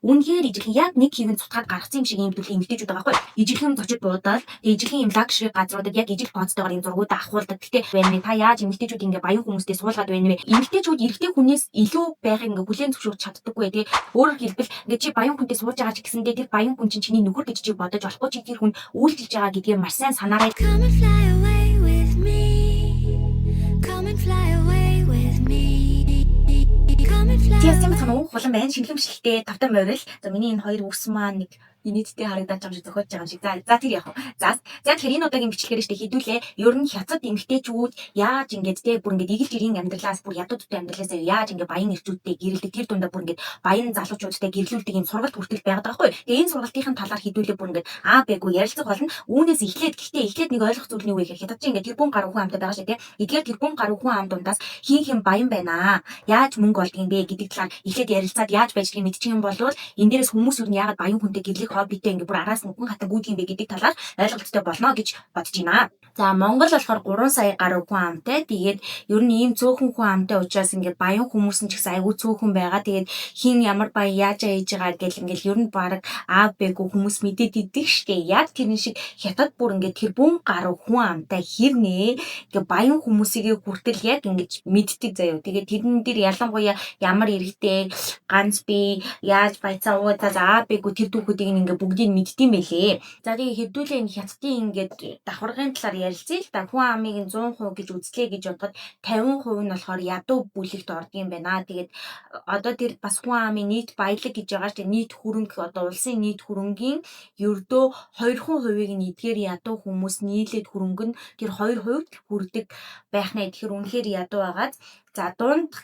үнэхээр ижлэх яг нэг хэвэн цутгаад гаргасан юм шиг юм төрлийн эмэгтэйчүүд байгаа байхгүй. Ижлэхэн зочид буудаад ижлэхэн юм лакшри газруудад яг ижил тооцоотойгоор юм зургуудаа авахулдаг. Гэтэ байна та яаж эмэгтэйчүүд ингээ баян хүмүүстэй суулгаад байна вэ? Эмэгтэйчүүд эрэгтэй хүнээс илүү байхыг ингээ хүлээн зөвшөөрч чаддаггүй. Тэгээ өөрөөр хэлбэл ингээ чи баян хүнтэй сууж байгаа ч гэсэндээ тэр баян хүн чинь чиний нөхөр гэж чи бодож болохгүй чи тэр хүн үйлчилж байгаа гэдгийг маш сайн санаарай. Come and fly away with me. Come and fly away with me. Come and fly. Тиймээс юм уу хулан байна шингэлэмжлэлтэй тавтай морил. За миний энэ хоёр үс маань нэг нийтдээ харагдаж байгаа юм шиг зохиож байгаа юм шиг. За тэр яг. За тэгэхээр энэ удаагийн бичлэгээр штэ хідүүлээ. Ер нь хятад эмэгтэйчүүд яаж ингэж те бүр ингэж игэл жирийн амьдралаас бүр ядуудтай амьдралаас яаж ингэ баян эрчүүдтэй гэрэлдэг тэр дундаа бүр ингэж баян залуучуудтай гэрлүүлдэг юм сургалт хүртэл байгаад байгаа хгүй. Тэгээ энэ сургалтын талаар хідүүлээ бүр ингэж бэггүй ярилцах болно. Үүнээс эхлээд нэг ойлгох зүйл нь юу вэ гэхээр хятад чинь ингэ тэрбум гаруй хүн амттай байгаа штэ те. Эдгээр тэрбум гаруй хүн ам дундаас хин баян байна. Яаж мөнгө олдгийг бэ гэдэг талаар эхлээд ярилцаад яаж байж гэдгийг мэдчих юм бол энэ дээрээс хүмүүс юу яагаад баян хүнтэй гэрлэх хоббитэй ингэ бүр араас нүхэн хатан гүйдэг юм бэ гэдэг талаар ойлголттой болно гэж бодож байна. За Монгол болохоор 3 сая гаруй хүн амтай. Тэгээд ер нь ийм цөөхөн хүн амтай учраас ингэ баян хүмүүс нь ч гэсэн айгүй цөөхөн байгаа. Тэгээд хин ямар баян яаж ээж байгаа гэл ингээл ер нь баг бэггүй хүмүүс мэдээд идэг штэ. Яг тэрэн шиг хятад бүр ингэ тэрбум гаруй хүн амтай хэрнээ ингэ баян хүмүүсийгээ хүртэл яг ингэж мэддэг заяа. Тэгээд тэрэн дээр ялангуяа ямар эрэгтэй ганц би яаж баяцаа уудаа бэггүй тэр түүхүүдийг ингээ бүгдийг мэддэм байлээ. За тэгээ хэдүүлээ энэ хятадын ингээд давхаргын талаар ярилцъя л да. Хүн амыг 100% гэж үзлээ гэж бодоход 50% нь болохоор ядуу бүлэгт ордгийм байна. Тэгээд одоо тэр бас хүн амын нийт баялаг гэж байгаа шүү дээ. Нийт хөрөнгө одоо улсын нийт хөрөнгийн ердөө 2% нь эдгээр ядуу хүмүүс нийлээд хөрөнгө нь тэр 2% хүрдэг байх нэ. Тэгэхээр үнэхээр ядуу байгааз за дунд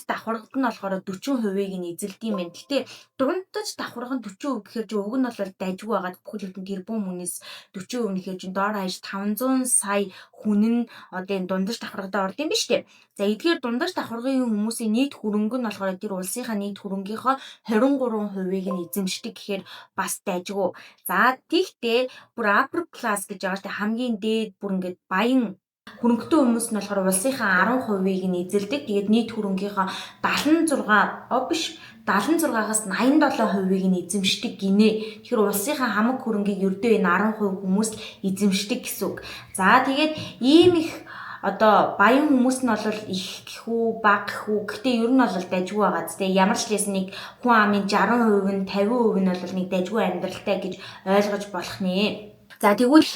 давхаргад нь болохоор 40% нь эзэлдэг юм байна. Гэтэ дундаж давхарга нь 40% гэхээр чи уг нь бол дайггүй байгаад бүхэл бүтэн тэрбум хүнээс 40% нэхэр чин доор хаяж 500 сая хүн нь одоо энэ дундаж давхаргадаа орд юм биш үү? За эдгээр дундаж давхаргын хүмүүсийн нийт хөрөнгө нь болохоор тэр улсынхаа нийт хөрөнгийнхөө 23% нь эзэмшдэг гэхээр бас дайггүй. За тэгтээ бүр upper class гэж байгаа шүү дээ. Хамгийн дээд бүр ингээд баян хөрөнгөтэй хүмүүс нь болохоор улсынхаа 10% нь эзэлдэг. Тэгээд нийт хөрөнгийнхөө 76-аас 87% нь эзэмшдэг гинэ. Тэгэхээр улсынхаа хамаг хөрөнгийг ердөө энэ 10% хүмүүс эзэмшдэг гэсэн үг. За тэгээд ийм их одоо баян хүмүүс нь бол их гэхүү бага гэхүү гэхдээ ер нь бол дайггүй байгаа зү. Ямар ч лээс нэг хүн амын 60% нь 50% нь бол нэг дайггүй амьдралтай гэж ойлгож болох нэ. За тэгвэл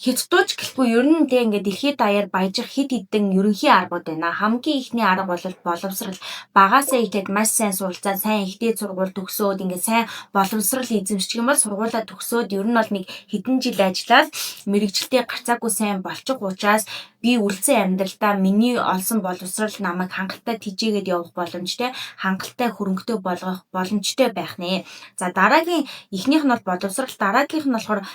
хятадууч гэлгүй ер нь тэ ингээд дэлхийд даяар баяжих хид хідэн ерөнхий аргууд байна. Хамгийн ихний арга бол боловсрал. Багаасаа ихтэй маш сайн суралцаад сайн ихтэй сургууль төгсөөд ингээд сайн боловсрал эзэмшчих юм бол сургуулаа төгсөөд ер нь бол нэг хэдэн жил ажиллаад мэрэгчлээ гарцаагүй сайн болчих учраас би үлдсэн амьдралдаа миний олсон боловсрал намайг хангалттай тэжээгээд явах боломжтой, хангалттай хөрөнгөтэй болгох боломжтой байх нэ. За дараагийн эхнийх нь бол боловсрал, дараагийнх нь болохоор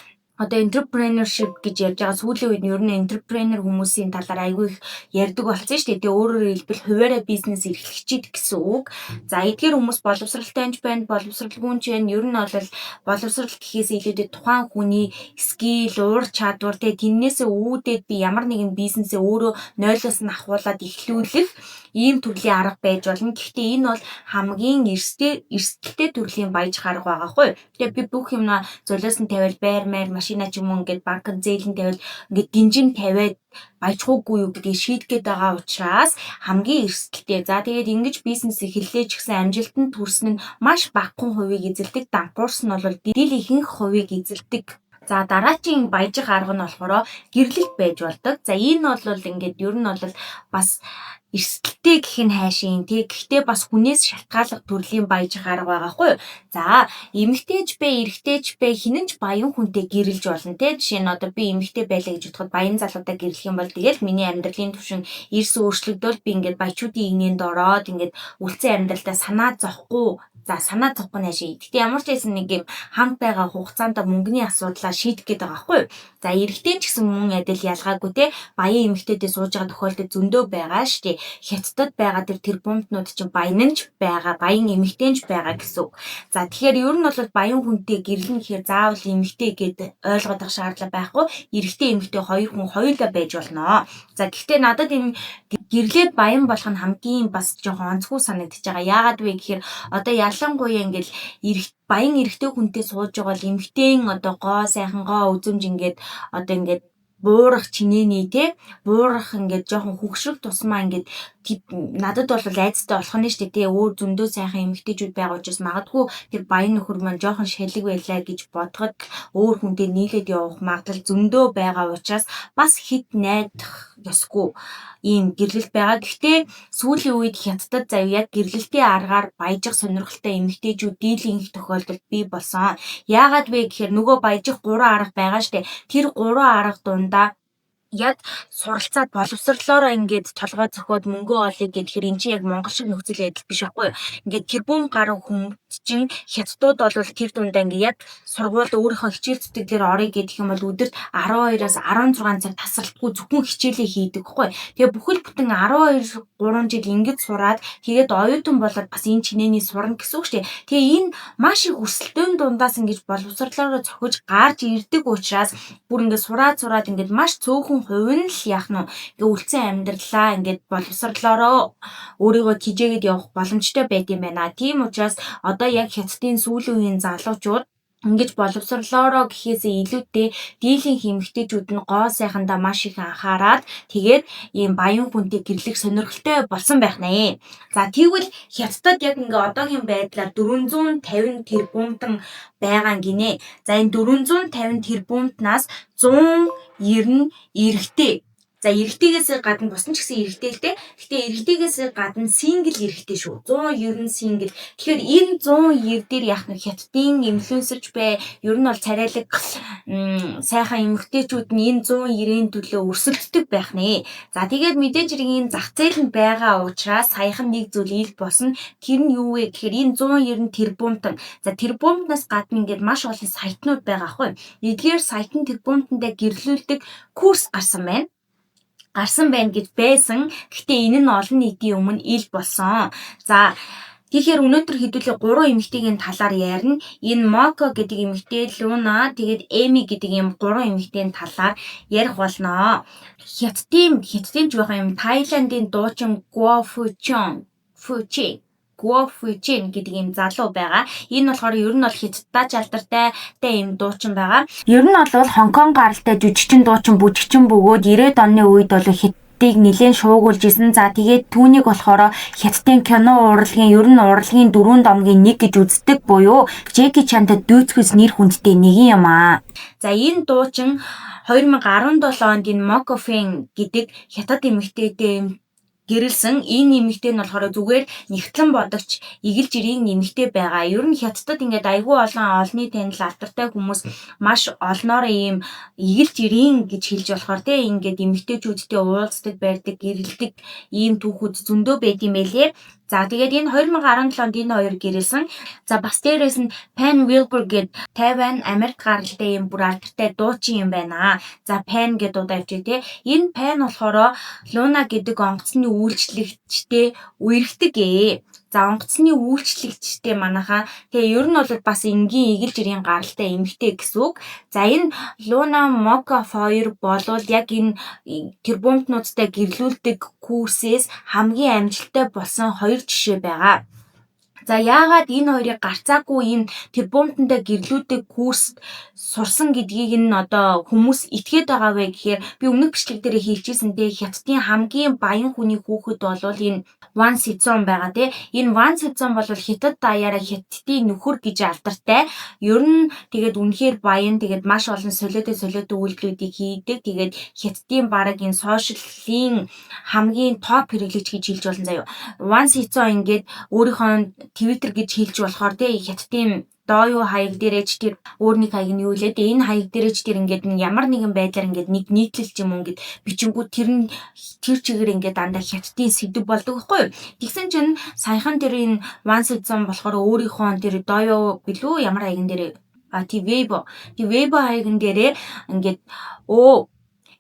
одоо entrepreneurship гэж ярьж байгаа. Сүүлийн үед ер нь entrepreneur хүмүүсийн талаар айгүй их ярьдаг болсон шүү дээ. Тэгээ өөрөөр хэлбэл хуваараа бизнес эрхлэгч гэсэн үг. За эдгээр хүмүүс боловсралтай ч байна, боловсралгүй ч байна. Ер нь бол боловсрал гэхээс илүүтэй тухайн хүний скил, уур чадвар тэрнээсээ үүдээд би ямар нэгэн бизнесээ өөрөө нойлоос нь ахуулаад эхлүүлэх ийм төрлийн арга байж болно. Гэхдээ энэ бол хамгийн эрсдэлтэй төрлийн баяж арга байгаа хгүй. Тэгээ би бүх юмнаа золиос нь тавиал байр машина ч юм уу ингээд банкнд зээлэн тавиал ингээд динжин тавиад баяжхуугүй юу гэдгийг шийдгээд байгаа учраас хамгийн эрсдэлтэй. За тэгээд ингэж бизнес эхэллээ ч гэсэн амжилтанд хүрсэн нь маш багахан хувийг эзэлдэг. Дампуурс нь бол дийл ихэнх хувийг эзэлдэг. За дараагийн баяжих арга нь болохоор гэрлэлт байж болдог. За энэ бол ингээд ер нь бол бас эрсдэлтэй гэх нь хайшин тий. Гэхдээ бас хүнээс шалтгааллах төрлийн баяжих арга байгаа хгүй. За эмэгтэйч бэ, эрэгтэйч бэ хинэн ч баян хүнтэй гэрэлж болно тий. Жишээ нь одоо би эмэгтэй байлаа гэж бодоход баян залуудаа гэрлэх юм бол тэгэл миний амьдралын түвшин эрс өөрчлөгдөөл би ингээд баячуудын игнэнд ороод ингээд үлцэн амьдралдаа санаа зовхгүй. За санаа зовхгүй нэшээ. Гэтэ ямар ч байсан нэг юм хамт байгаа хугацаанд мөнгөний асуудлаа шийдэх гээд байгаа хгүй. За эрэгтэй ч гэсэн мөн адил ялгаагүй те баян эмэгтэйдээ сууж байгаа тохиолдол зөндөө байгаа штэ. Хятадд байгаа тэр бомбнууд чинь баянч байгаа, баян эмэгтэйч байгаа гэсэн үг. За тэгэхээр ер нь бол баян хүнтэй гэрлэн гэхээр заавал эмэгтэй гэд ойлгоод ах шаардлага байхгүй. Эрэгтэй эмэгтэй хоёр хүн хоёулаа байж болно. За гэхдээ надад энэ гэрлээд баян болох нь хамгийн бас жоохон онцгүй санагдаж байгаа. Яагаад вэ гэхээр одоо ялангуяа ингээл баян эрэгтэй хүнтэй сууж байгаа бол эмэгтэйн одоо гоо сайхан гоо үзэмж ингээд одоо ингээд буурах чинээний те буурах ингээд жоохон хөгшрөх тусмаа ингээд надад бол айцтай болох нь шүү дээ те өөр зөндөө сайхан эмэгтэйчүүд байгаа учраас магадгүй тэр баян нөхөр маань жоохон шалиг байлаа гэж бодоход өөр хүнтэй нийлээд явах магадлал зөндөө байгаа учраас бас хит найдах ёсгүй ийм гэрлэлт байгаа. Гэхдээ сүүлийн үед Хятадд заяа яг гэрлэлтийн аргаар баяжих сонирхолтой эмэгтэйчүүд дийлэнх тохиолдолд бий болсон. Яагаад вэ гэхээр нөгөө баяжих 3 арга байгаа штэ. Тэр 3 арга дундаа яг суралцаад боловсрлоороо ингээд толгой зөхиод мөнгө олъё гэхээр эн чинь яг Монгол шиг нөхцөл байдал биш байхгүй юу? Ингээд тэрбум гаруй хүн чинь Хятадууд бол тэр дундаа ингээд яг сургуульд өөрийнхөө хичээл зүтгэлээр орё гэдэг юм бол өдөрт 12-аас 16 цаг тасралтгүй зөвхөн хичээлээ хийдэг байхгүй юу? Тэгээ бүхэл бүтэн 12-3 жил ингээд сураад тэгээд оюутан болоод бас энэ чинээний сурна гэсэн үг шүү дээ. Тэгээ энэ маш их өрсөлдөөн дундаас ингээд боловсрлоороо зохиж гарч ирдэг учраас бүр ингээд сураад ингээд маш цөөхөн хувь нь л яах нь ингээ үлцэн амьдралаа ингээд боловсрлоороо өөрийгөө тижээгээд явах боломжтой байд юм байна. Тийм учраас одоо яг Хятадын сүүлийн үеийн залуучууд ингэж боловсрлоороо гэхээсээ илүүтэй дийлэнх эмэгтэйчүүд нь гоо сайхандаа маш их анхаарад тэгээд ийм баян хүнтэй гэрлэх сонирхолтой болсон байх нэ. За тэгвэл Хятадд яг ингээ одоогийн байдлаар 450 тэрбумтан байгаа гинэ. За энэ 450 тэрбумтнаас 190 эрэгтэй. За эрэгтэйгээс гадна бусна ч гэсэн эрэгтэй л дээ. Гэхдээ эрэгтэйгээс гадна сингл эрэгтэй шүү. 190 сингл. Тэгэхээр энэ 190 дээр яах нь Хятадын инфлюенсерч бай. Ер нь бол царайлаг сайхан эмэгтэйчүүд нь энэ 190-ийн төлөө өрсөлддөг байх нэ. За тэгээд мэдээж хэрэг энэ зах зээл нь байгаа учраас саяхан нэг зүйл ил болсон. Тэр нь юу вэ гэхээр энэ 190 тэрбумтан. За тэрбумтнаас гадна ингээд маш олон сайтнууд байгаа аахгүй. Эдгээр сайтн тэрбумтандаа гэрлүүлдэг курс гарсан байна гэж байсан. Гэхдээ энэ нь олон нийтийн өмнө ил болсон. За тэгэхээр өнөөдөр хэдүүлээ 3 эмэгтэйгийн талаар ярина. Энэ Моко гэдэг эмэгтэй, Луна, тэгээд Эми гэдэг ийм 3 эмэгтэйн талаар ярих болно. Хятадын жоох юм Тайландын дуучин Guo Fujian гэдэг ийм залуу байгаа. Энэ болохоор ер нь бол Хятадтай алдартай ийм дуучин байгаа. Ер нь бол Хонконг гаралтай жүжигчин дуучин бүжигчин бөгөөд 90-ад оны үед бол Хятадыг нэлээд шуугуулж исэн. За тэгээд түүнийг болохоор Хятадын кино урлагийн ер нь урлагийн 4 домгийн нэг гэж үздэг буюу Jackie Chan-тай дүүцгэс нэр хүндтэй нэг юм аа. За энэ дуучин 2017 онд энэ Moco Fan гэдэг Хятад эмэгтэйтэй гэрэлсэн. Энэ нэмэгтэй нь болохоор зүгээр нэгтлэн бодогч игэл жирийн нэмэгтэй байгаа. Ер нь Хятадд ингээд айгүй олон олонний танил алдартай хүмүүс маш олноор ийм игэл жирийн гэж хэлж болохоор те ингээд нэмэгтэйчүүдтэй уулздаг, байрдаг, гэрэлдэг ийм түүхүүд зөндөө байд юм байлээ. За тэгээд энэ 2017 онд энэ хоёр гэрэлсэн. За бас дээрээс нь Pan Wilbur гэдэг Тайван Америк гаралтай юм бүр алдартай дуучин юм байна. За Pan гэдэг удаа авчи те. Энэ Pan болохоор Luna гэдэг онгоцны үйлчлэгчтэй үерхдэг ээ. За онгоцны үйлчлэгчтэй манайхаа тэгээ ер нь бол бас энгийн игэл жирийн гаралтай эмэгтэй гэсэн үг. За энэ Luna Moco 2 болвол яг энэ тэрбумтнуудтай гэрлүүлдэг курсээс хамгийн амжилттай болсон 2 жишээ байгаа. За яагаад энэ хоёрыг гарцаагүй энэ тэрбумтандаа гэрлүүлдэг курс сурсан гэдгийг нь одоо хүмүүс итгээд байгаа вэ гэхээр би өмнөх бичлэг дээр хэлчихсэн дээ. Хятадын хамгийн баян хүний хүүхэд бол энэ Ван Сизон байгаа тий. Энэ Ван Сизон бол Хятад даяараа Хятадын нөхөр гэж алдартай. Ер нь тэгээд үнэхээр баян, тэгээд маш олон солиотой үйлдэлүүдийг хийдэг. Тэгээд Хятадын бараг энэ сошиалын хамгийн топ хэрэглэгч гэж хэлж болно заяа. Ван Сизон ингээд өөрийнхөө Twitter гэж хэлж болохоор тий Хятадын доо хаяг дээрээч тэр өөр нэг хаяг нь юу лээ. Энэ хаяг дээрээч тэр ингээд ямар нэгэн байдлаар ингээд нэг нийтлэл ч юм уу ингээд бичингүү тэр чигээр ингээд дандаа Хятадын сэдв болдог байхгүй юу. Тэгсэн чинь саяхан тэр энэ Ван Сизон болохоор өөрийнхөө тэр доо билүү ямар хаягн дээр Weibo хаягн дээрээ ингээд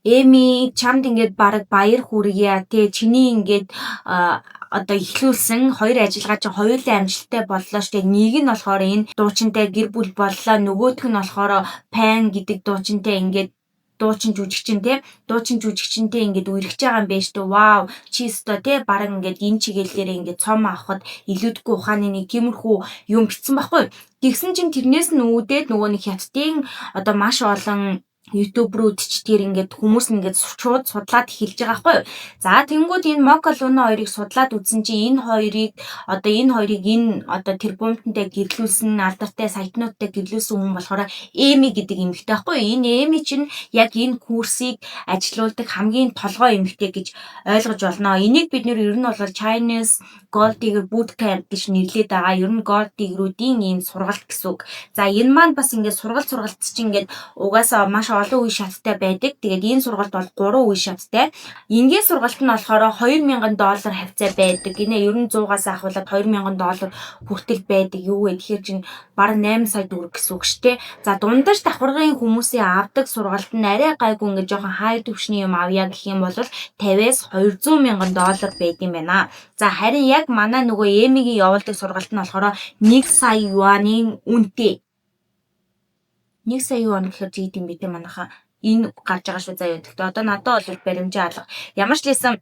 Эми чамд ингээд баг баяр хүргье тий чиний ингээд одоо ихлүүлсэн хоёр ажиллагаа чинь хоёулаа амжилттай боллоо штэ. Нэг нь болохоор энэ дуучинтай гэр бүл боллоо. Нөгөөх нь болохоор Пан гэдэг дуучинтай ингээд дуучин жүжигчинтэй ингээд үргэж байгаа юм байна штэ. Вау, чи өстө тий баг ингээд энэ чиглэлээр ингээд цом авахд илүүдгүй ухааны нэг тиймэрхүү юм битсэн байхгүй. Тэгсэн чинь тэрнээс нь үүдээд нөгөө нэг хятадын одоо маш олон ютуберүүд ч тэр ингээд хүмүүс ингээд шууд судлаад эхэлж байгаа байхгүй юу. За тэнгууд энэ Мока Луна хоёрыг судлаад үзсэн чинь энэ хоёрыг энэ одоо тэр бумтантай гэрлүүлсэн алдартай сайтнуудтай гэрлүүлсэн хүн болохоор Эми гэдэг эмэгтэй байхгүй юу. Энэ Эми чинь яг энэ курсыг ажилуулдаг хамгийн толгой эмэгтэй гэж ойлгож болно. Энийг бид нэр ер нь бол Chinese Gold Digger Bootcamp гэж нэрлэдэг байгаа. Ер нь Gold Digger-уудын ийм сургалт гэсэн үг. За энэ маань бас ингээд сургалт чинь ингээд угаасаа маш олон үе шаттай байдаг. Тэгээд энэ сургалт бол 3 үе шаттай. Энгийн сургалт нь болохоор $2000 хавцаа байдаг. Гинэ ер нь 100-аас ахуулаад $2000 хүртэл байдаг. Юу вэ? Тэгэхээр чинь бараг 8 сая төгрөг гэсэн үг шүү дээ. За дундаж давхаргын хүмүүсийн авдаг сургалт нь арай гайгүй ингээд жоохон хай төвшний юм авъя гэх юм бол $50-аас $200,000 байд юм байна. За харин яг манай нөгөө Эмигийн явуулдаг сургалт нь болохоор 1 сая юанийн үнэтэй. 1 сая юан гэхээр жид юм бид манайха энэ гарч байгаа шүү заяа. Тэгтээ одоо надад бол баримжаа алга. Ямар ч лээсэн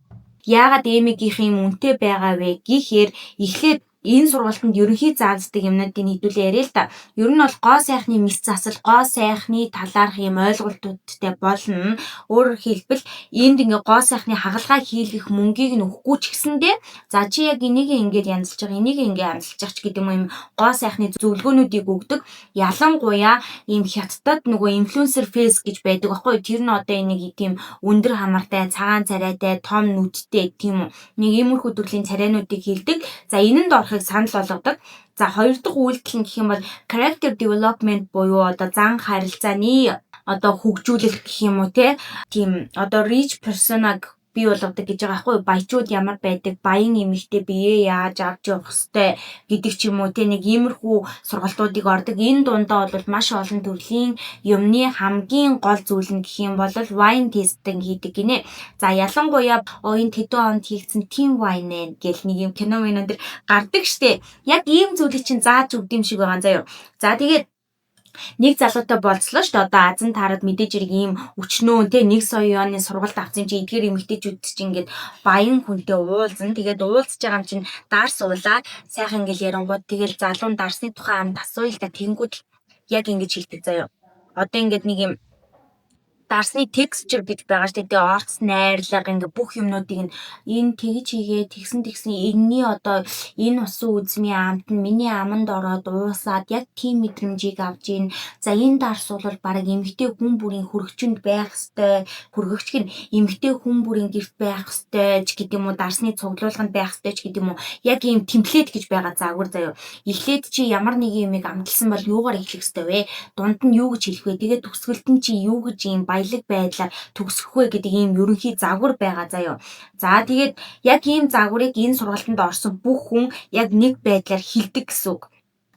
яагаад Эмигийнх юм үнэтэй байгаа вэ гэхээр эхлээд энэ сургалтанд ерөнхий зааздаг юмнуудыг хэдүүлээ яриа л да. Ер нь бол гоо сайхны мэс засал, гоо сайхны талаарх юм ойлголтуудтай болно. Өөрөөр хэлбэл энд ингээ гоо сайхны хагалгаа хийлгэх мөнгийг нь өгөхгүй ч гэсэндээ за чи яг энийг ингээд янзлж байгаа, энийг ингээ амжилж байгаа ч гэдэг юм гоо сайхны зөвлөгөөнүүдийг өгдөг. Ялангуяа ийм хятадд нөгөө инфлюенсер фейс гэж байдаг аахгүй. Тэр нь одоо энийг тийм өндөр хамартай, цагаан царайтай, том нүдтэй тийм үү. Нэг иймэрхүү төрлийн царайнуудыг хийлдэг. За энэнд санал болгодог. За хоёр дахь үйлдэл нь гэх юм бол character development буюу одоо зан харилцааны одоо хөгжүүлэлт гэх юм уу тийм одоо rich persona бий болгодог гэж байгаа байхгүй. Баячууд ямар байдаг, баян эмэгтэй биеэ яаж авч явах хэвтэй гэдэг ч юм уу нэг иймэрхүү сургалтуудыг ордог. Энэ дундаа бол маш олон төрлийн юмны хамгийн гол зүйл нь гэх юм бол wine tasting хийдэг гинэ. За ялангуяа энэ тэдэн онд хийгдсэн team wine гэл нэг юм кино мэн дээр гардаг штэ. Яг ийм зүйлийг чинь зааж өгд юм шиг байгаа заяа. За тэгээд нэг залуутай болцлоо шүү дээ. Одоо азан таарад мэдээж хэрэг ийм өчнөө 1 сая юаны сургалт авсан чи эдгээр эмэгтэйчүүд чинь ингээд баян хүнтэй уулзна. Тэгээд уулзж байгаа юм чинь дарс уулаад сайхан ингээл ярангууд тэгэл залуун дарсны тухай амд асууя л та тэнгүүд яг ингэж хэлдэг заяа. Одоо ингээд нэг юм дарсны texture гэж байгаа шүү дээ. Орц найрлага ингээ бүх юмнуудыг энэ тэгж хийгээ тэгсэн энэний одоо энэ усан үзмийн амт нь миний аманд ороод уусаад яг тийм мэдрэмжийг авж ийн. За энэ дарс бол баг эмэгтэй хүн бүрийн хөргөчөнд байх ёстой. Хөргөгч нь эмэгтэй хүн бүрийн гэрт байх ёстой ч гэдэг юм уу. Дарсны цуглуулганд байх ёстой ч гэдэг юм уу. Яг ийм темплет гэж байгаа заагвар заяа. Эхлээд чи ямар нэг юмыг амжилсан бол юугаар эхлэх ёстой вэ? Дунд нь юу гэж хэлэх вэ? Тэгээд төгсгөлд нь чи юу гэж ийм баялаг байдлаар төгсөх вэ гэдэг ийм ерөнхий загвар байгаа заяа. За тэгээд яг ийм загварыг энэ сургалтанд орсон бүх хүн яг нэг байдлаар хэлдэг гэсэн үг.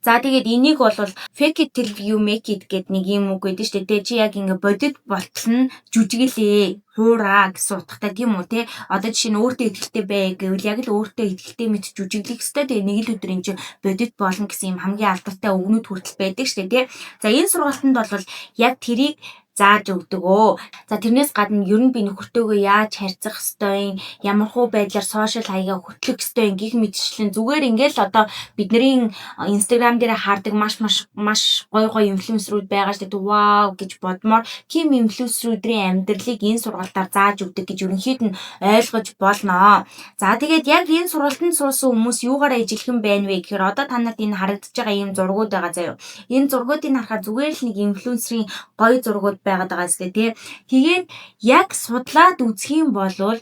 За тэгээд энийг бол fake it till you make it гэдэг нэг юм үг гэдэг шүү дээ. Чи яг ингээ бодит болтол нь жүжиглээ. Хуураа гэсэн утгатай тийм үү те. Одоо жишээ нь өөртөө ихтэй бай гэвэл яг л өөртөө ихтэй мэт жүжиглэх хэвээр тэгээ нэг л өдөр энэ чинь бодит болно гэсэн юм хамгийн алдартай өгнүүд хүртэл байдаг шүү дээ те. За энэ сургалтанд бол яг тэрийг зааж өгдөг өө. За тэрнээс гадна ер нь би нөхөртөөгөө яаж харьцах ёстой, ямар хуу байдлаар сошиал хаягаа хөтлөх ёстой гэх мэтчлэн зүгээр ингээл одоо бидний Instagram дээр хардаг маш гой инфлюенсерүүд байгаа шүү дээ. Вау гэж бодмоор тийм инфлюенсерүүдийн амьдралыг энэ сургалтаар зааж өгдөг гэж ерөнхийд нь ойлгож болно. За тэгээд яг энэ сургалтанд суусан хүмүүс юугаар ажиллах юм байна вэ гэхээр одоо та нарт энэ харагдаж байгаа ийм зургууд байгаа заяа. Энэ зургуудыг харахаар зүгээр л нэг инфлюенсерийн гоё зургууд байгаад байгаа зү тий. Тэгээд яг судлаад үзэх юм бол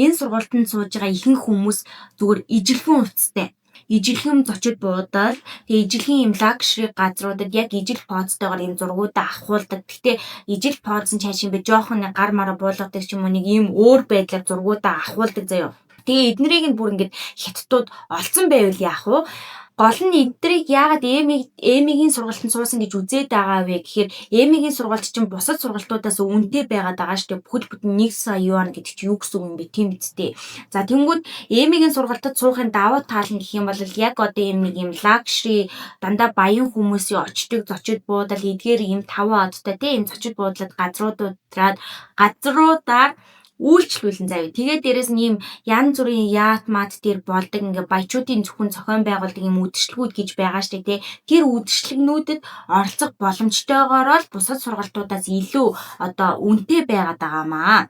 энэ сургалтанд сууж байгаа ихэнх хүмүүс зүгээр ижилхэн хувцастай. Ижилхэн зочид буудал тэгээ ижилхэн юм лагшри газруудад яг ижил поцтойгоор энэ зургуудаа авахулдаг. Гэтэ ижил поц нь цааш юм бэ жоохон гар мараа буулгадаг ч юм уу нэг ийм өөр байдлаар зургуудаа авахулдаг заяа. Тэгээ эднэрийг нь бүр ингээд хятадууд олцсон байвал яах вэ? гол нь эдрийг яагаад эмигийн сургалтанд суусан гэж үзээд байгаа вэ гэхээр эмигийн сургалт чинь бусад сургалтуудаас үнэтэй байгаад байгаа шүү дээ. Бүхэл бүтэн 1 сая юан гэдэг чинь юу гэсэн үг юм бэ? Тийм биз дээ. За тэнгүүд эмигийн сургалтад суухын давуу тал нь гэх юм бол яг одоо ийм нэг юм лагшри дандаа баян хүмүүсийн очдог зочид буудал эдгээр ийм 5 одтой тийм ийм зочид буудлууд газруудаар үйлчлүүлэн заяа. Тэгээд дээрэс нь ийм янз бүрийн яат мат дээр болдог ингээ баячуудын зөвхөн зохион байгуулдаг юм үдшилгүүд гэж байгаа штэ тий. Тэр үдшилгнүүдэд оролцох боломжтойгоор л бусад сургалтуудаас илүү одоо үнэтэй байгаад байгаамаа.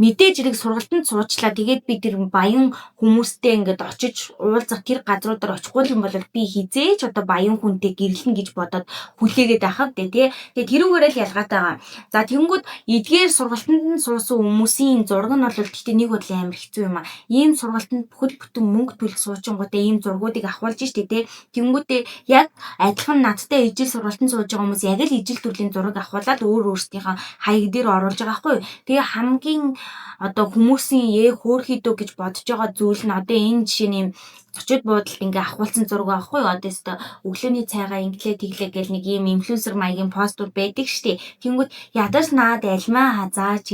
Мэдээж хэрэг сургалтанд суучлаа. Тэгээд би тэр баян хүмүүстэй ингээд очиж уулзах тэр газруудаар очихгүй юм бол би хизээч одоо баян хүнтэй гэрлэн гэж бодоод хүлээгээд байхав дээ тий. Тэгээд тэрүүгээрээ л ялгаатай байгаа. За тэнгүүд эдгээр сургалтанд суусан хүмүүсийн зураг нь бол гэхдээ нэг бодлоо амар хэцүү юм аа. Ийм сургалтанд бүхэл бүтэн мөнгө төлөх суучингуудаа ийм зургуудыг авахулж штэ тий. Тэнгүүдээ яг адилхан надтай ижил сургалтанд сууж байгаа хүмүүс яг л ижил төрлийн зураг авахуулаад өөрсдийнхөө хаяг дээр оруулж байгаа байхгүй юу. Тэгээ хамгийн одоо хүмүүсийн хөөрхий дөө гэж бодож байгаа зүйл нь одоо энэ жишээ нь зочид буудалд ингээ авахулсан зураг байхгүй юу? Одоо өстө өглөөний цайгаа инглээ тэглээ гэл нэг юм инфлюенсер маягийн постууд байдаг штеп. Тэнгүүд ядаж наад альмаа хазаач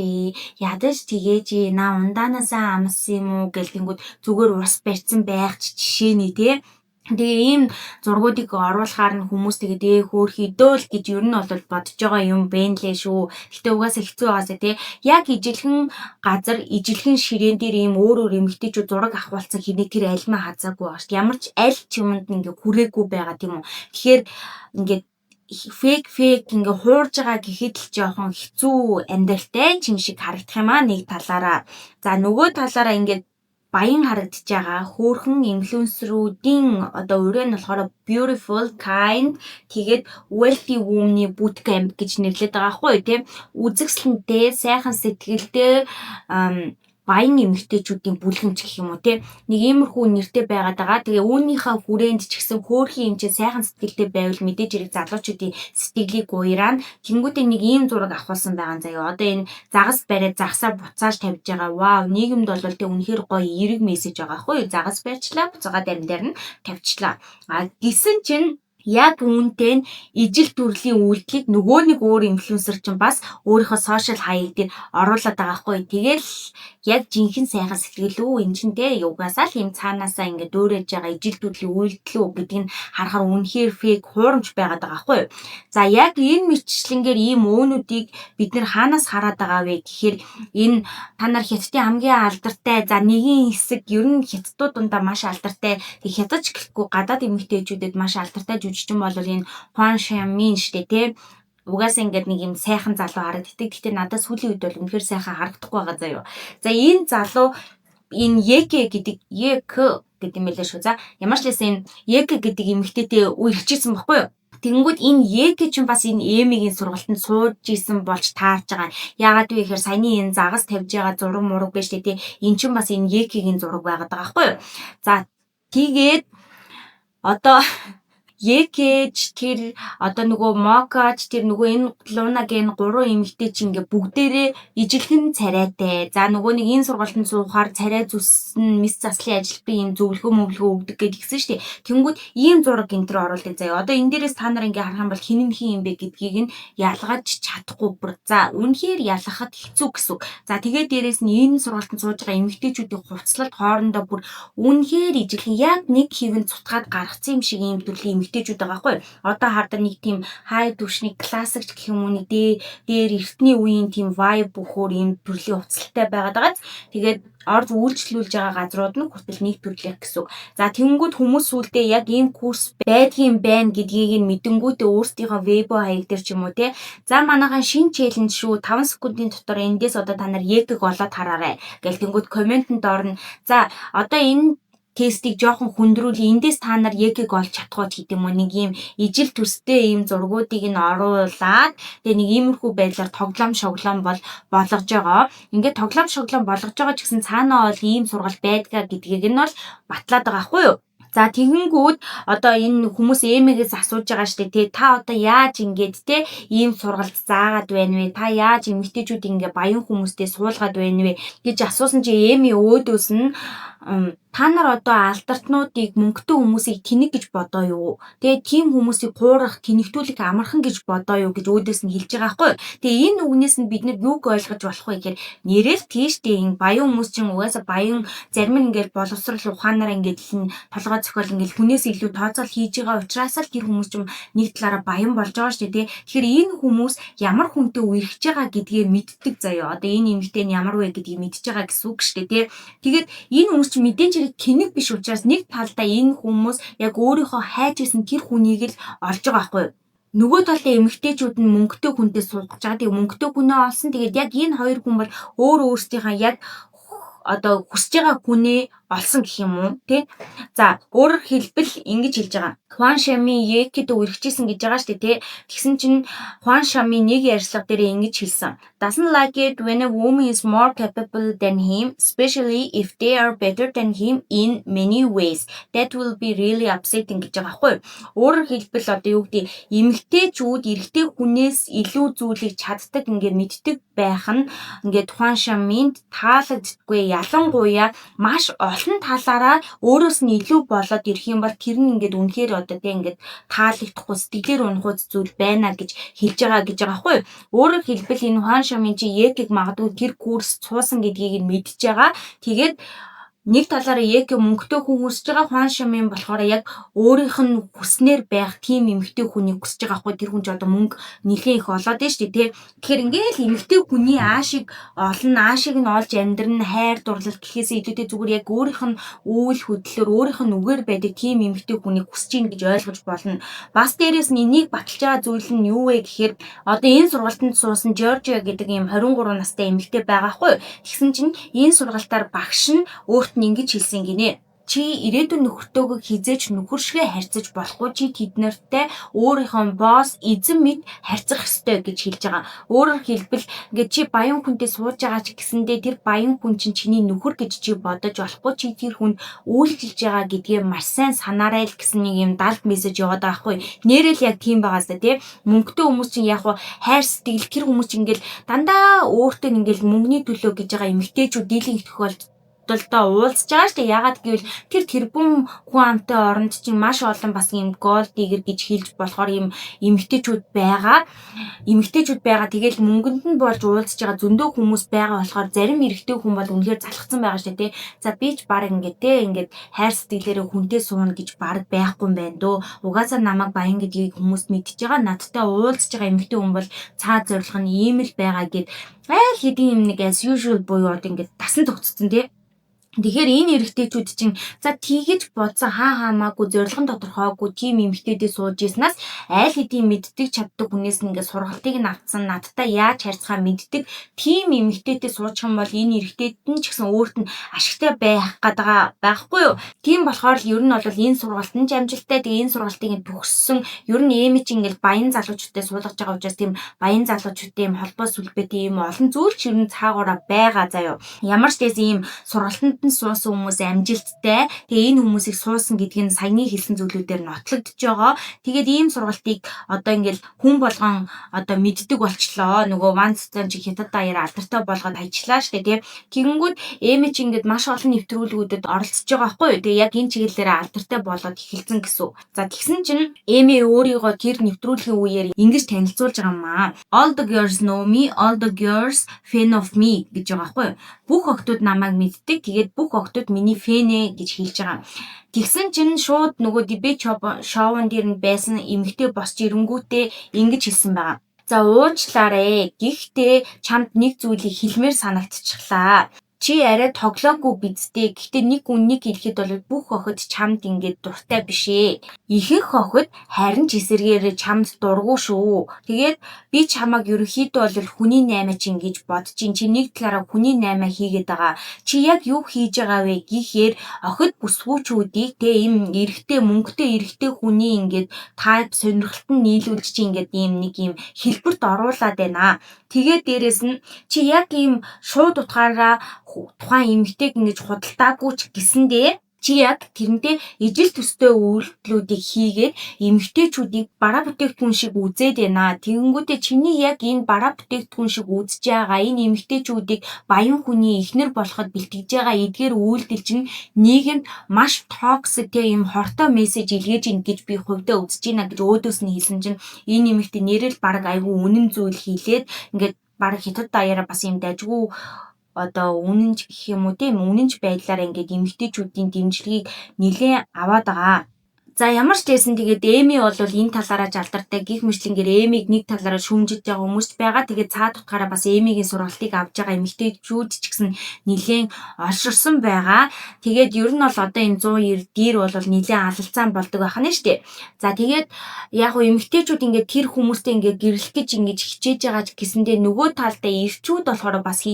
ядаж тэгээч наа ундаанасаа амсан юм уу гэл тэнгүүд зүгээр ус барьсан байх жишээний тий. Тэгээ ийм зургуудыг оруулахаар нь хүмүүс тэгээд хөөрхий дөөл гэж ер нь бол бодож байгаа юм бэ нэлээ шүү. Гэтэ угаасаа хэцүү байгаасаа тий. Яг ижилхэн газар, ижилхэн ширээн дээр ийм өөр эмэгтэйчүүд зураг авахулсан хэрнээ тэр альмаа хазаагүй байгаа шүү. Ямар ч аль ч юмд ингээ хүрээгүй байгаа тийм үү. Тэгэхээр ингээд фейк ингээ хуурж байгаа гэхэд л жоохон хэцүү амьдралтай юм шиг харагдах юм аа нэг талаараа. За нөгөө талаараа ингээд баян харагдаж байгаа хөөрхөн инфлюенсерүүдийн одоо өрөө нь болохоор beautiful kind тэгээд wealthy woman-ы bootcamp гэж нэрлэдэг байгаа хгүй тийм үзэсгэлэнтэй сайхан сэтгэлтэй баян эмэгтэйчүүдийн бүлгэмж гэх юм уу тийм нэг иймэрхүү нэртэй байгаад байгаа. Тэгээ үүнийхээ хүрээнд ч гэсэн хөөрхөн юм чи сайхан сэтгэлтэй байвал мэдээж хэрэг залуучуудын сэтгэлийг уяраа. Тэнгүүдээ нэг ийм зураг авахулсан байгаа заяа. Одоо энэ загас бариад загсаа буцааж тавьж байгаа. Вау, нийгэмд бол тэ үнэхээр гоё эерэг мессеж байгаа хгүй юу? Загас барьчлаа, буцаага дарин тавьчлаа. Гисэн чинь яг үүнтэй ижил төрлийн үйлдэлийг нөгөө нэг өөр инфлюенсер чинь бас өөрийнхөө сошиал хаяг дээр оруулаад байгаа хгүй. Тэгэл яг жинхэнэ сайхан сэтгэл үү эн чин те угаасаа л юм цаанаасаа ингээд дөөрэж байгаа ижил төрлийн үйлдэл үү гэдгийг харахаар үнэхээр фейк хуурамч байгаад байгаа хгүй. За яг энэ мэтчлэнгээр ийм өөнүүдийг бид нэр хаанаас хараад байгаа вэ гэхээр энэ та нар хятадын хамгийн алдартай за нэгэн хэсэг ер нь хятадууд дундаа маш алдартай хятадч гэхгүй гадаад эмэгтэйчүүдэд маш алдартай жүжигчин бол энэ Хуан Шамин штэ те угаасаа ингээд нэг юм сайхан залуу харагддаг. Гэтэ надад сүүлийн үед бол үнэхээр сайхан харагдахгүй байгаа заяа. За энэ залуу энэ Еке гэдэг гэдэг юм лээ шүү. За ямар ч лсэн Еке гэдэг эмэгтэйтэй үерхчихсэн баггүй юу? Тэнгүүд энэ Еке ч бас энэ эмигийн сургалтанд сууж исэн болж таарч байгаа. Яагаад вэ гэхээр саяны энэ загас тавьж байгаа зураг мураг биш тий. Эн чинь бас энэ Екегийн зураг байгаад байгаа байхгүй юу? За тэгээд одоо Екэж тэр одоо нөгөө Мокач тэр нөгөө энэ Лунагийн 3 эмэгтэй чи ингээ бүгдээрээ ижилхэн царайтай. За нөгөө нэг энэ сургалтанд суухаар царай зүссэн мис заслын ажил би энэ зөвлөгөө өгдөг гэж гисэн штеп. Тэнгүүд ийм зураг энэ төр оруулдаг заяа. Одоо энэ дээрээс та нар ингээ харах юм бол хин нь хин юм бэ гэдгийг нь ялгаж чадахгүй бүр. За үнэхээр ялгахад хэцүү гэсэн. За тэгээд дээрээс нь энэ сургалтанд сууж байгаа эмэгтэйчүүдийн хувцлалт хоорондоо бүр үнэхээр ижилхэн яг нэг хэвэн цутгаад гаргацсан юм шиг ийм төрлийн эмэгтэйчүүд байгаа хгүй. Одоо хардаг нэг тийм хай түвшний классикч гэх юм уу нэг дээр эртний үеийн тийм vibe бөхөр ийм төрлийн хувцалтай байгаад байгааз. Тэгээд орж үйлчлүүлж байгаа газрууд нь хүртэл нэг төрлөх гэсэн. За тэнгүүд хүмүүс сүулдэ яг ийм курс байдгийн байна гэдгийг нь мэдэнгүүтээ өөрсдийнхөө вебо хаяг дээр ч юм уу те. За манайхан шинэ челленж шүү 5 секундын дотор эндээс одоо та нар Екэг олоод хараарай гэл тэнгүүд комментэнд орно. За одоо энэ тестийг жоохон хүндрүүл эндээс та нар Екэг олж чадахгүй ч гэдэм үү нэг юм ижил төстэй ийм зургуудыг нь оруулаад тэгээ нэг иймэрхүү байдлаар тоглоом шоглоом болгож байгаа. Ингээд тоглоом шоглоом болгож байгаа ч гэсэн цаанаа бол ийм сургал байдгаа гэдгийг нь бол батлаад байгаа хгүй юу? За тэгэнгүүт одоо энэ хүмүүс эмээгээс асууж байгаа штэ тий та одоо яаж ингэж те ийм сургалт заагаад байна вэ? Та яаж эмэгтэйчүүд ингээ баян хүмүүстэй суулгаад байна вэ гэж асуусан чи эми өөдөөс нь та нар одоо алдартнуудыг мөнгөтэй хүмүүсийг тэнэг гэж бодоо юу? Тэгээ тийм хүмүүсийг хуурах, тэнэгтүүлэх амархан гэж бодоо юу гэж өөдөөс нь хэлж байгаа байхгүй. Тэгээ энэ үгнээс нь бид нар юуг ойлгож болох вэ гэхээр нэрэл тийштэй энэ баян хүмүүс чинь угаасаа баян зарим нь ингээл боловсрал ухаанаараа ингээд л толгой цохол ингээл хүнээс илүү тооцоол хийж байгаа учраас л тэр хүмүүс чинь нэг талаараа баян болж байгаа шүү дээ. Тэгэхээр энэ хүмүүс ямар хүнтэй үерхэж байгаа гэдгээ мэддэг заяа. Одоо энэ эмэгтэй нь ямар вэ гэдгийг мэдж байгаа гэсэн үг шүү дээ. Тэгээд энэ хүмүүс чинь мэдээж хэрэг тэнэг биш учраас нэг талдаа энэ хүмүүс яг өөрийнхөө хайж исэн тэр хүнийг л олж байгаа байхгүй юу? Нөгөө талдаа эмэгтэйчүүд нь мөнгөтэй хүнтэй суулгаж байгаа. Тэгээ мөнгөтэй хүнээ олсон. Тэгээд яг энэ хоёр хүн бол өөрсдийнхээ яг одоо хүсэж байгаа хүнээ олсон гэх юм уу тий. За өөрөөр хэлбэл ингэж хэлж байгаа. Хуан Шами Екэд үргэжсэн гэж байгаа шүү дээ тий. Тэгсэн чинь Хуан Шами нэг ярьслага дээр ингэж хэлсэн. Doesn't like it when a woman is more capable than him, especially if they are better than him in many ways. That will be really upsetting гэж байгаа байхгүй юу? Өөрөөр хэлбэл одоо юу гэдэг эмэгтэйчүүд эрэгтэй хүнээс илүү зүйлийг чаддаг ингээд мэддэг байх нь ингээд Хуан Шаминд таалагддаггүй. Ялангуяа маш олон талаараа өөрөөс нь илүү болоод ирэх юм бол тэр нь ингээд үнэхээр одоо тийм ингээд таалагдахгүй сэтгэлээр унах зүйл байна гэж хэлж байгаа гэж байгаа байхгүй юу? Өөрөөр хэлбэл энэ Хуан Шамин чи Екийг магадгүй тэр курс цуусан гэдгийг нь мэдж байгаа. Тэгээд нэг талаараа Ек мөнгөтэй хүн хүсэж байгаа. Хуан Шамин болохоор яг өөрийнх нь хүснээр байх тийм эмэгтэй хүнийг хүсэж байгаа хгүй. Тэр хүн ч одоо мөнгө нэлээд их олоод байна шүү дээ тий. Тэгэхээр ингээл эмэгтэй хүний аашиг олон аашиг нь олж амьдрын хайр дурлал гэхээс илүүтэй зүгээр яг өөрийнх нь үйл хөдлөлөөр өөрийнх нь үгээр байдаг тийм эмэгтэй хүнийг хүсэж ийн гэж ойлгож болно. Бас дээрээс нь энийг баталж байгаа зүйл нь юу вэ гэхээр одоо энэ сургалтанд суусан Жоржиа гэдэг ийм 23 настай эмэгтэй байгаа хгүй. Тэгсэн чинь энэ сургалтаар багш нь өөрт ингэж хэлсэн гинэ. Чи ирээдүйн нөхөртөөгөө хизээч нөхөршгэ харьцаж болохгүй. Чи тэднэртэй өөрийнхөө босс эзэн мэд харьцах ёстой гэж хэлж байгаа. Өөрөөр хэлбэл ингээд чи баян хүнтэй сууж байгаа ч гэсэндээ тэр баян хүн чинь чиний нөхөр гэж чи бодож болохгүй. Чи тэр хүнд үйлчилж байгаа гэдгээ маш сайн санаарай л гэсэн нэг юм далд мессеж яваад байгаа хгүй. Нэрэл яг тийм байгаасаа тий. Мөнгөтэй хүмүүс чинь яг хайр сэтгэл тэр хүмүүс чинь ингээд дандаа өөртөө ингээд мөнгөний төлөө гэж байгаа эмэгтэйчүүд дийлэнх тохиолдолд уулзж байгаа шүү дээ. Ягаад гэвэл тэр тэрбум хүн амтай оронд чинь маш олон бас юм голд дигэр гэж хэлж болохоор юм эмэгтэйчүүд байгаа. Тэгэл мөнгөнд нь болж уулзж байгаа зөндөө хүмүүс байгаа болохоор зарим эрэгтэй хүн бол үнэхээр залхацсан байгаа шүү дээ. За би ч баг ингээд хайр сэтгэлээрээ хүнтэй суuna гэж баг байхгүй юм байна дөө. Угаасаа намайг баян гэдгийг хүмүүс мэдж байгаа. Надтай уулзж байгаа эмэгтэй хүн бол цаад зорилго нь ийм л байгаа гэд айл хэдийн юм нэг as usual буюу одоо ингээд тасан тогтцсон тий. Тэгэхээр энэ эрэгтэйчүүд чинь за тийгэж бодсон хаамаагүй зорилгон тодорхойгүй тийм эмэгтэйдээ сууж ийснаас айл хэдийн мэддэг чаддаг хүнээс ингээд сургалтыг нь авцсан надтай яаж харьцахаа мэддэг тийм эмэгтэйдээ суучих юм бол энэ эрэгтэйд нь ч гэсэн өөрт нь ашигтай байх гэдэг байхгүй юу? Тийм болохоор ер нь бол энэ сургалт нь амжилттай. Тэгээ энэ сургалтыг төгссөн ер нь эми чинь ингээд баян залуучуудтай суулгаж байгаа учраас тийм баян залуучуудтай юм холбоо сүлбэтэй юм олон зүйл ч ер нь цаагаараа байгаа заяа. Ямар ч тэс ийм сургалтанд суусан хүмүүс амжилттай. Тэгээ энэ хүмүүсийг суусан гэдг нь саяны хэлсэн зүйлүүдээр нотлогдож байгаа. Тэгээд ийм сургалтыг одоо ингээл хүн болгон одоо мэддэг болчлоо. Нөгөө ванцтан чи хятад даяар алдартай болгоод ажиллаа штэ тий. Тэгэнгүүт эми чи ингээд маш олон нэвтрүүлгүүдэд оролцож байгаа байхгүй юу. Тэгээ яг энэ чиглэлээр алдартай болоод эхэлсэн гэсэн. За тэгсэн чинь эми өөрийгөө тэр нэвтрүүлгийн үеэр ингэж танилцуулж байгаа юм аа. All the girls know me, all the girls fan of me гэж байгаа байхгүй юу. Бүх охтууд намайг мэддэг. Тэгээд бүх охтууд миний фэн ээ гэж хэлж байгаа. Тэгсэн чинь шууд нөгөө дебет шоунд дээр нь байсан эмэгтэй босч ирэнгүүтээ ингэж хэлсэн байгаа. За уучлаарай. Гэхдээ чамд нэг зүйлийг хэлмээр санагдчихлаа. Чи арай тоглоогүй бидтэй. Гэхдээ нэг үннийг хэлэхэд бол бүх охид чамд ингээд дуртай биш ээ. Ихэнх охид харин ч эсэргээрээ чамд дургу шүү. Тэгээд би чамайг ерөнхийдөө бол хүний 8 чинь гэж бодож ин чи нэг талаараа хүний 8 хийгээд байгаа. Чи яг юу хийж байгаа вэ гэхээр охид бүсгүүчүүдийг те им эрэгтэй мөнгөтэй эрэгтэй хүний ингээд тайп сонирхолтод нийлүүлж чи ингээд ийм нэг ийм хэлбэрт оруулаад байна. Тэгээд дээрэс нь чи яг ийм шууд утгаараа тухайн эмэгтэйг ингэж худалдаагүй ч гэсэндээ Чи яг тэрнтэй ижил төстэй үйлдэлүүдийг хийгээд эмэгтэйчүүдийг бараа бүтээгдэхүүн шиг үзээд байна. Тэгэнгүүтээ чиний яг энэ бараа бүтээгдэхүүн шиг үзэж байгаа энэ эмэгтэйчүүдийг баян хүний эхнэр болоход бэлтгэж байгаа эдгээр үйлдэл чинь нийгэмд маш токсик тийм хортой мессеж илгээж ийн гэж би хувьдаа үзэж байна гэж өөдөөс нь хэлсэн чинь энэ эмэгтэй нэрэл баг айгүй үнэн зүйл хийлээд ингээд баг хятад даяараа бас юм дажгүй одоо үнэнч гэх юм уу тийм үнэнч байдлаар ингээд эмэгтэйчүүдийн дэмжлэгийг нэлээд аваад байгаа. За ямар ч байсан тэгээд Эми бол энэ талаараа жалдардаг гих мэтлэнгээр Эмиг нэг талаараа шүүмжиж байгаа хүмүүс байгаа. Тэгээд цаад утгаараа бас Эмигийн сургалтыг авж байгаа эмэгтэйчүүд ч гэсэн нэлээд олширсан байгаа. Тэгээд ер нь бол одоо энэ 190 дээр бол нэлээд алалцаан болдог байх нь шүү дээ. За тэгээд яг уу эмэгтэйчүүд ингээд тэр хүмүүстэй ингээд гэрлэх гэж ингэж хичээж байгаа гэсэндээ нөгөө талдаа ирчүүд болохоор бас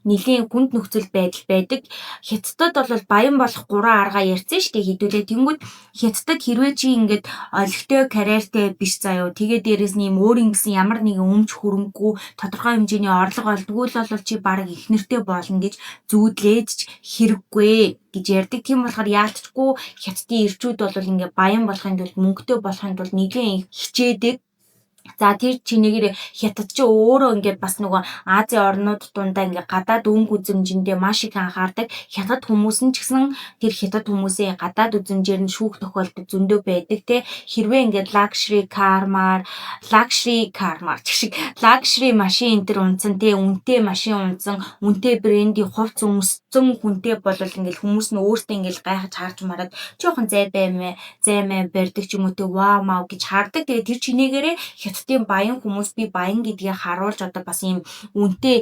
нэлийн хүнд нөхцөл байдал байдаг. Хятадд бол баян болох 3 арга ярьсан шүү дээ хэдүүлээ. Тэнгүүд хятадд хэрвээ чи ингээд олигтой карьертэй биш заяо. Тэгээ дээрэс нь юм өөрийн гэсэн ямар нэгэн өмч хөрөнгөгүй тодорхой хэмжээний орлого олдгүй л бол чи баг их нэртэй болно гэж зүүдлээж хэрэггүй гэж ярьдаг. Тийм болохоор яалтчгүй хятадын ирчүүд бол ингээд баян болохын тулд мөнгөтэй болохын тулд нэлийн хичээдэг. За тэр чинээгээр хятад ч өөрөө ингээд бас нөгөө Азийн орнууд дундаа ингээд гадаад өнгө үзэмжиндээ маш их анхаардаг. Хятад хүмүүс нь ч гэсэн тэр хятад хүмүүсийн гадаад үзэмжээр нь шүүх тохиолдол зөндөө байдаг те. Хэрвээ ингээд luxury машин энэ төр унтсан те, үнэтэй машин унтсан, үнэтэй брендийн хувц өмссөн хүнтэй бол ингээд хүмүүс нь өөртөө ингээд гайхаж харж мараад жоохон зай мэ барьдаг ч юм уу те, вау мау гэж хардаг. Тэгээ тэр чинээгээрээ хятадын баян хүмүүс би баян гэдгийг харуулж одоо бас ийм үнэтэй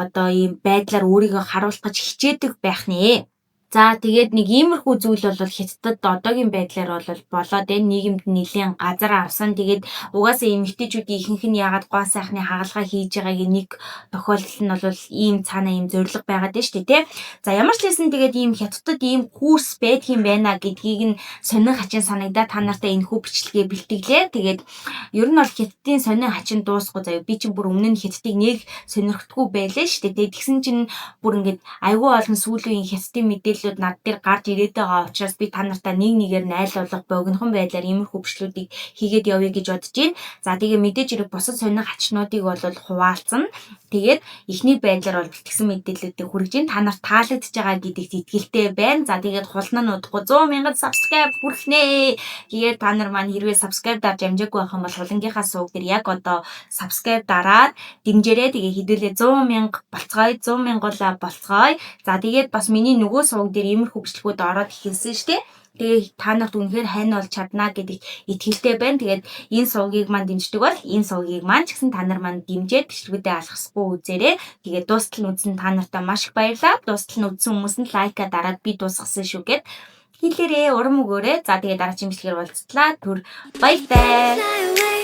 одоо ийм байдлаар өөрийгөө харуулах гэж хичээдэг байх нэ. За тэгээд нэг иймэрхүү зүйл бол хятадд одоогийн байдлаар болоод энэ нийгэмд нэлийн газар авсан. Тэгээд угаасаа эмэгтэйчүүдийн ихэнх нь яагаад гоо сайхны хагалгаа хийж байгаагийн нэг тохиолдол нь бол ийм цаана ийм зориг байгаад байна шүү дээ, тий. За ямар ч байсан тэгээд ийм хятадд ийм курс байдгийн байна гэдгийг нь сонин хачин санагдаад та нартай энэ хүү бичлэгээ бэлтгэлээ. Тэгээд ер нь бол хятадын сонин хачин дуусахгүй заяа. Би чинь бүр өмнө нь хятадыг нэг сонирхдаггүй байлаа шүү дээ. Тэгээд тэгсэн чинь бүр ингээд айгүй олон сүүлийн хятадын мэдээллүүд над дээр гарч ирээд байгаа учраас би та нартай нэгээр найлуулах богинохон байдлаар иймэрхүү бичлүүдийг хийгээд явъя гэж бодож байна. За тэгээ мэдээж хэрэг бусад сонин хачнуудыг бол хуваалцсан. Тэгээд эхний байдлаар бол бэлтгэсэн мэдээллүүдийг хүргэж байна. Та нарт таалагдж байгаа гэдэгт итгэлтэй байна. За тэгээд хулна нь удахгүй 100,000 subscribe хүрхнэ. Тэгээд та нар маань хэрвээ subscribe дарж амжаагүй байх юм бол хулангийнхаа сувг дээр яг одоо subscribe дараад дэмжээрэй. Тэгээ хэдүүлээ 100,000 болцгоё. 100,000 болцгоё. За тэгээд бас миний нөгөө сувг дээр иймэрхүү бичлэгүүд ороод ихэлсэн шүү дээ. Тэгээ та нарт үнэхээр хань бол чадна гэдэгт итгэлтэй байна. Тэгээд энэ сувгийг маань дэмждэг бол энэ сувгийг маань ч гэсэн та нар маань дэмжиж бичлэгүүдээ алгасахгүй үзээрэй. Тэгээд дуустал нь үзсэн та нартай маш их баярлалаа. Дуустал нь үзсэн хүмүүс нь лайка дараад би дуусгасан шүү гэд хэлээрээ урам өгөөрэй. За тэгээд дараагийн бичлэгээр уулзтлаа. Түр баяртай.